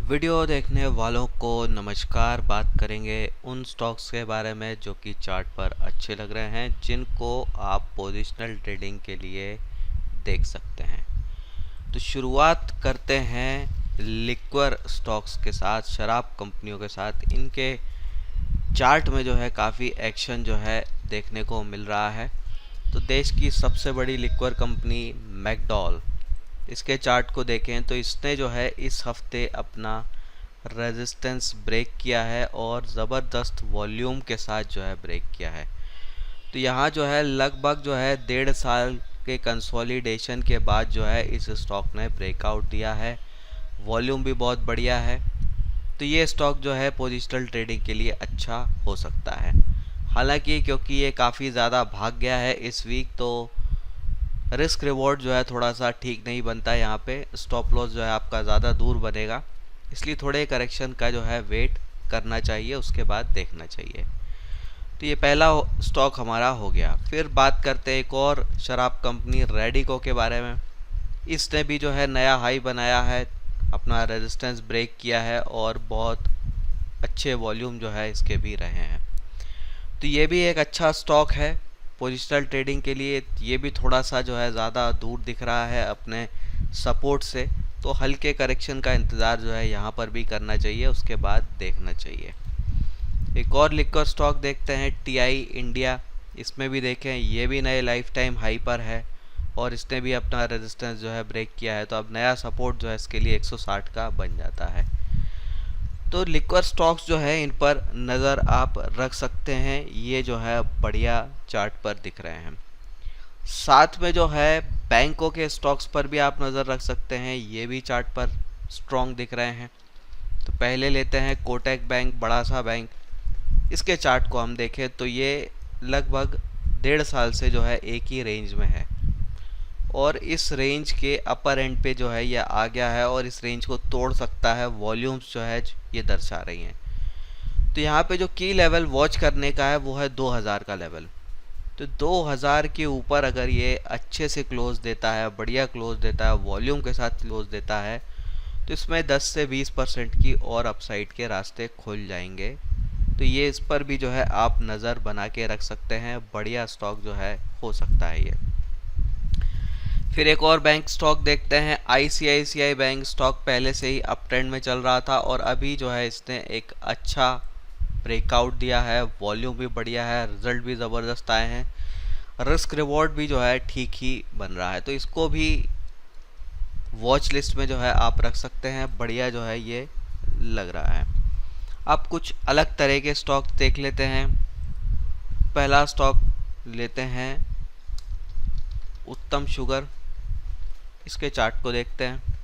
Video देखने वालों को नमस्कार। बात करेंगे उन स्टॉक्स के बारे में जो कि चार्ट पर अच्छे लग रहे हैं, जिनको आप पोजिशनल ट्रेडिंग के लिए देख सकते हैं। तो शुरुआत करते हैं लिक्विड स्टॉक्स के साथ, शराब कंपनियों के साथ। इनके चार्ट में जो है काफ़ी एक्शन जो है देखने को मिल रहा है। तो देश की सबसे बड़ी लिक्विड कंपनी मैकडॉल, इसके चार्ट को देखें तो इसने जो है इस हफ्ते अपना रेजिस्टेंस ब्रेक किया है और ज़बरदस्त वॉल्यूम के साथ जो है ब्रेक किया है। तो यहाँ जो है लगभग जो है 1.5 साल के कंसोलिडेशन के बाद जो है इस स्टॉक ने ब्रेकआउट दिया है। वॉल्यूम भी बहुत बढ़िया है। तो ये स्टॉक जो है पोजिशनल ट्रेडिंग के लिए अच्छा हो सकता है। हालांकि क्योंकि ये काफ़ी ज़्यादा भाग गया है इस वीक, तो रिस्क रिवॉर्ड जो है थोड़ा सा ठीक नहीं बनता है। यहाँ पे स्टॉप लॉस जो है आपका ज़्यादा दूर बनेगा, इसलिए थोड़े करेक्शन का जो है वेट करना चाहिए, उसके बाद देखना चाहिए। तो ये पहला स्टॉक हमारा हो गया। फिर बात करते हैं एक और शराब कंपनी रेडिको के बारे में। इसने भी जो है नया हाई बनाया है, अपना रेजिस्टेंस ब्रेक किया है और बहुत अच्छे वॉल्यूम जो है इसके भी रहे हैं। तो ये भी एक अच्छा स्टॉक है पोजिशनल ट्रेडिंग के लिए। ये भी थोड़ा सा जो है ज़्यादा दूर दिख रहा है अपने सपोर्ट से, तो हल्के करेक्शन का इंतज़ार जो है यहाँ पर भी करना चाहिए, उसके बाद देखना चाहिए। एक और लिक्विड स्टॉक देखते हैं टीआई इंडिया। इसमें भी देखें, ये भी नए लाइफ टाइम हाई पर है और इसने भी अपना रेजिस्टेंस जो है ब्रेक किया है। तो अब नया सपोर्ट जो है इसके लिए 160 का बन जाता है। तो लिक्विड स्टॉक्स जो है इन पर नज़र आप रख सकते हैं, ये जो है बढ़िया चार्ट पर दिख रहे हैं। साथ में जो है बैंकों के स्टॉक्स पर भी आप नज़र रख सकते हैं, ये भी चार्ट पर स्ट्रॉन्ग दिख रहे हैं। तो पहले लेते हैं कोटक बैंक, बड़ा सा बैंक। इसके चार्ट को हम देखें तो ये लगभग 1.5 साल से जो है एक ही रेंज में है और इस रेंज के अपर एंड पे जो है ये आ गया है और इस रेंज को तोड़ सकता है। वॉल्यूम्स जो है ये दर्शा रही हैं। तो यहाँ पे जो की लेवल वॉच करने का है वो है 2000 का लेवल। तो 2000 के ऊपर अगर ये अच्छे से क्लोज देता है, बढ़िया क्लोज देता है, वॉल्यूम के साथ क्लोज देता है, तो इसमें 10 से 20% की और अपसाइड के रास्ते खुल जाएंगे। तो ये इस पर भी जो है आप नज़र बना के रख सकते हैं, बढ़िया स्टॉक जो है हो सकता है ये। फिर एक और बैंक स्टॉक देखते हैं आईसीआईसीआई बैंक। स्टॉक पहले से ही अप ट्रेंड में चल रहा था और अभी जो है इसने एक अच्छा ब्रेकआउट दिया है। वॉल्यूम भी बढ़िया है, रिजल्ट भी ज़बरदस्त आए हैं, रिस्क रिवॉर्ड भी जो है ठीक ही बन रहा है। तो इसको भी वॉच लिस्ट में जो है आप रख सकते हैं, बढ़िया जो है ये लग रहा है। अब कुछ अलग तरह के स्टॉक देख लेते हैं। पहला स्टॉक लेते हैं उत्तम शुगर। इसके चार्ट को देखते हैं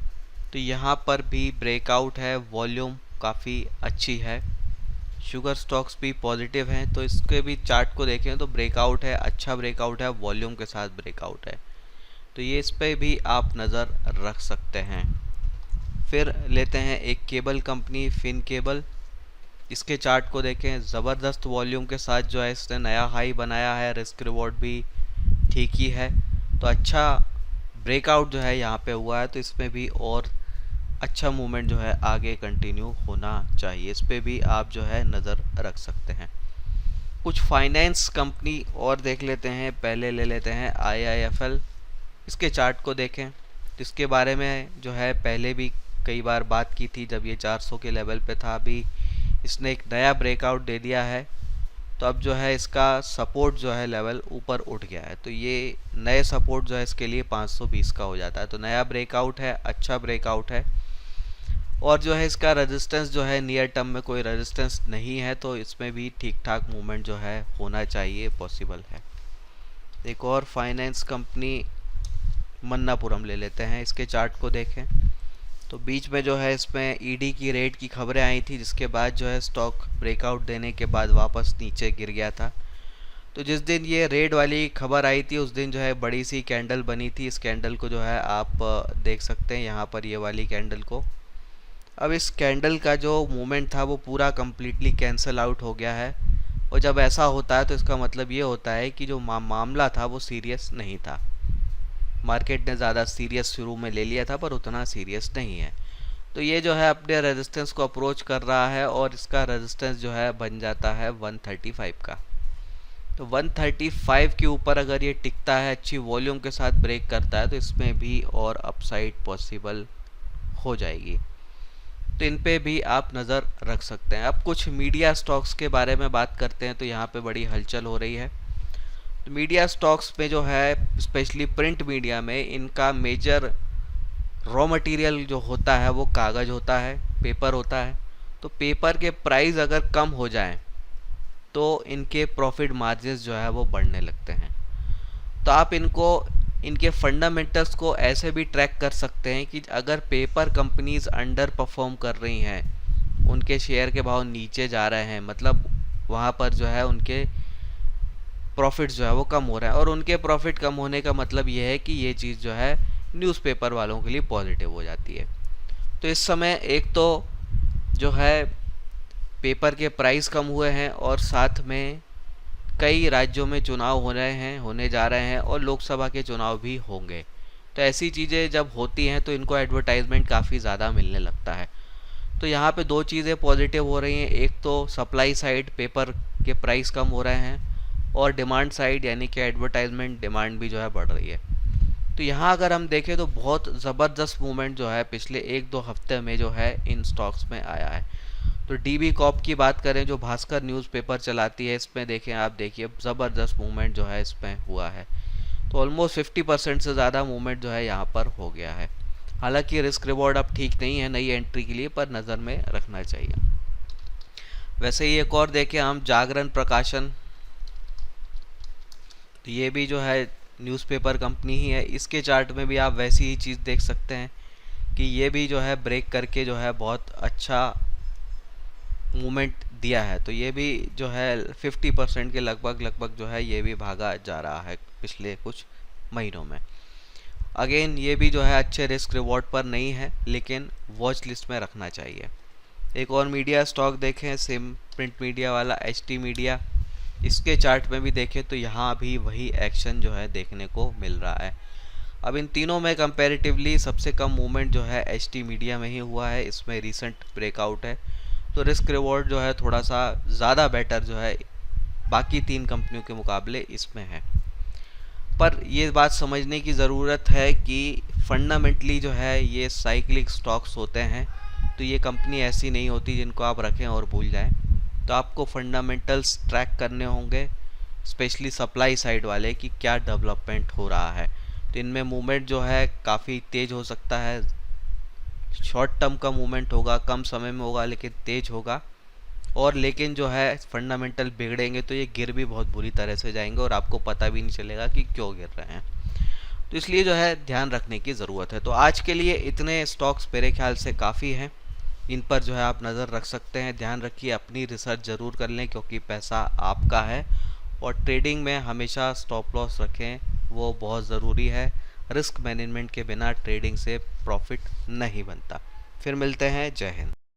तो यहाँ पर भी ब्रेकआउट है, वॉल्यूम काफ़ी अच्छी है, शुगर स्टॉक्स भी पॉजिटिव हैं। तो इसके भी चार्ट को देखें तो ब्रेकआउट है, अच्छा ब्रेकआउट है, वॉल्यूम के साथ ब्रेकआउट है। तो ये इस पर भी आप नज़र रख सकते हैं। फिर लेते हैं एक केबल कंपनी फिन केबल। इसके चार्ट को देखें, ज़बरदस्त वॉल्यूम के साथ जो है इसने नया हाई बनाया है, रिस्क रिवॉर्ड भी ठीक ही है। तो अच्छा ब्रेकआउट जो है यहाँ पे हुआ है, तो इसमें भी और अच्छा मूवमेंट जो है आगे कंटिन्यू होना चाहिए। इस पर भी आप जो है नज़र रख सकते हैं। कुछ फाइनेंस कंपनी और देख लेते हैं। पहले ले लेते हैं आईआईएफएल। इसके चार्ट को देखें तो इसके बारे में जो है पहले भी कई बार बात की थी, जब ये 400 के लेवल पे था। अभी इसने एक नया ब्रेकआउट दे दिया है, तो अब जो है इसका सपोर्ट जो है लेवल ऊपर उठ गया है। तो ये नए सपोर्ट जो है इसके लिए 520 का हो जाता है। तो नया ब्रेकआउट है, अच्छा ब्रेकआउट है। और जो है इसका रेजिस्टेंस जो है नियर टर्म में कोई रेजिस्टेंस नहीं है, तो इसमें भी ठीक ठाक मूवमेंट जो है होना चाहिए, पॉसिबल है। एक और फाइनेंस कंपनी मन्नापुरम ले लेते हैं। इसके चार्ट को देखें तो बीच में जो है इसमें ईडी की रेड की खबरें आई थी, जिसके बाद जो है स्टॉक ब्रेकआउट देने के बाद वापस नीचे गिर गया था। तो जिस दिन ये रेड वाली खबर आई थी उस दिन जो है बड़ी सी कैंडल बनी थी। इस कैंडल को जो है आप देख सकते हैं यहाँ पर, ये वाली कैंडल को। अब इस कैंडल का जो मूवमेंट था वो पूरा कम्प्लीटली कैंसिल आउट हो गया है। और जब ऐसा होता है तो इसका मतलब ये होता है कि जो मामला था वो सीरियस नहीं था। मार्केट ने ज़्यादा सीरियस शुरू में ले लिया था, पर उतना सीरियस नहीं है। तो ये जो है अपने रेजिस्टेंस को अप्रोच कर रहा है और इसका रेजिस्टेंस जो है बन जाता है 135 का। तो 135 के ऊपर अगर ये टिकता है, अच्छी वॉल्यूम के साथ ब्रेक करता है, तो इसमें भी और अपसाइड पॉसिबल हो जाएगी। तो इन पे भी आप नज़र रख सकते हैं। अब कुछ मीडिया स्टॉक्स के बारे में बात करते हैं। तो यहाँ पे बड़ी हलचल हो रही है। तो मीडिया स्टॉक्स में जो है स्पेशली प्रिंट मीडिया में इनका मेजर रॉ मटेरियल जो होता है वो कागज़ होता है, पेपर होता है। तो पेपर के प्राइस अगर कम हो जाएं तो इनके प्रॉफिट मार्जिन्स जो है वो बढ़ने लगते हैं। तो आप इनके फंडामेंटल्स को ऐसे भी ट्रैक कर सकते हैं कि अगर पेपर कंपनीज अंडर परफॉर्म कर रही हैं, उनके शेयर के भाव नीचे जा रहे हैं, मतलब वहाँ पर जो है उनके प्रॉफिट जो है वो कम हो रहा है, और उनके प्रॉफिट कम होने का मतलब ये है कि ये चीज़ जो है न्यूज़पेपर वालों के लिए पॉजिटिव हो जाती है। तो इस समय एक तो जो है पेपर के प्राइस कम हुए हैं और साथ में कई राज्यों में चुनाव होने जा रहे हैं और लोकसभा के चुनाव भी होंगे। तो ऐसी चीज़ें जब होती हैं तो इनको एडवर्टाइजमेंट काफ़ी ज़्यादा मिलने लगता है। तो यहाँ पे दो चीज़ें पॉजिटिव हो रही हैं। एक तो सप्लाई साइड पेपर के प्राइस कम हो रहे हैं और डिमांड साइड यानी कि एडवर्टाइजमेंट डिमांड भी जो है बढ़ रही है। तो यहाँ अगर हम देखें तो बहुत ज़बरदस्त मूवमेंट जो है पिछले 1-2 हफ्ते में जो है इन स्टॉक्स में आया है। तो डीबी कॉप की बात करें जो भास्कर न्यूज़पेपर चलाती है, इसमें देखें आप, देखिए ज़बरदस्त मूवमेंट जो है इसमें हुआ है। तो ऑलमोस्ट 50% से ज़्यादा मूवमेंट जो है यहाँ पर हो गया है। हालांकि रिस्क रिवॉर्ड अब ठीक नहीं है नई एंट्री के लिए, पर नज़र में रखना चाहिए। वैसे ही एक और देखें हम, जागरण प्रकाशन, तो ये भी जो है न्यूज़पेपर कंपनी ही है। इसके चार्ट में भी आप वैसी ही चीज़ देख सकते हैं कि ये भी जो है ब्रेक करके जो है बहुत अच्छा मूवमेंट दिया है। तो ये भी जो है 50% के लगभग जो है ये भी भागा जा रहा है पिछले कुछ महीनों में। अगेन ये भी जो है अच्छे रिस्क रिवॉर्ड पर नहीं है, लेकिन वॉच लिस्ट में रखना चाहिए। एक और मीडिया स्टॉक देखें, सिम प्रिंट मीडिया वाला HT मीडिया, इसके चार्ट में भी देखें तो यहाँ भी वही एक्शन जो है देखने को मिल रहा है। अब इन तीनों में कंपैरेटिवली सबसे कम मूवमेंट जो है HT मीडिया में ही हुआ है, इसमें रिसेंट ब्रेकआउट है। तो रिस्क रिवॉर्ड जो है थोड़ा सा ज़्यादा बेटर जो है बाकी 3 कंपनियों के मुकाबले इसमें है। पर ये बात समझने की ज़रूरत है कि फंडामेंटली जो है ये साइक्लिक स्टॉक्स होते हैं। तो ये कंपनी ऐसी नहीं होती जिनको आप रखें और भूल जाएं। तो आपको फंडामेंटल्स ट्रैक करने होंगे, स्पेशली सप्लाई साइड वाले, कि क्या डेवलपमेंट हो रहा है। तो इनमें मूवमेंट जो है काफ़ी तेज़ हो सकता है, शॉर्ट टर्म का मूवमेंट होगा, कम समय में होगा लेकिन तेज होगा। और लेकिन जो है फंडामेंटल बिगड़ेंगे तो ये गिर भी बहुत बुरी तरह से जाएंगे और आपको पता भी नहीं चलेगा कि क्यों गिर रहे हैं। तो इसलिए जो है ध्यान रखने की ज़रूरत है। तो आज के लिए इतने स्टॉक्स मेरे ख्याल से काफ़ी हैं, इन पर जो है आप नज़र रख सकते हैं। ध्यान रखिए, अपनी रिसर्च ज़रूर कर लें क्योंकि पैसा आपका है, और ट्रेडिंग में हमेशा स्टॉप लॉस रखें, वो बहुत ज़रूरी है। रिस्क मैनेजमेंट के बिना ट्रेडिंग से प्रॉफिट नहीं बनता। फिर मिलते हैं, जय हिंद।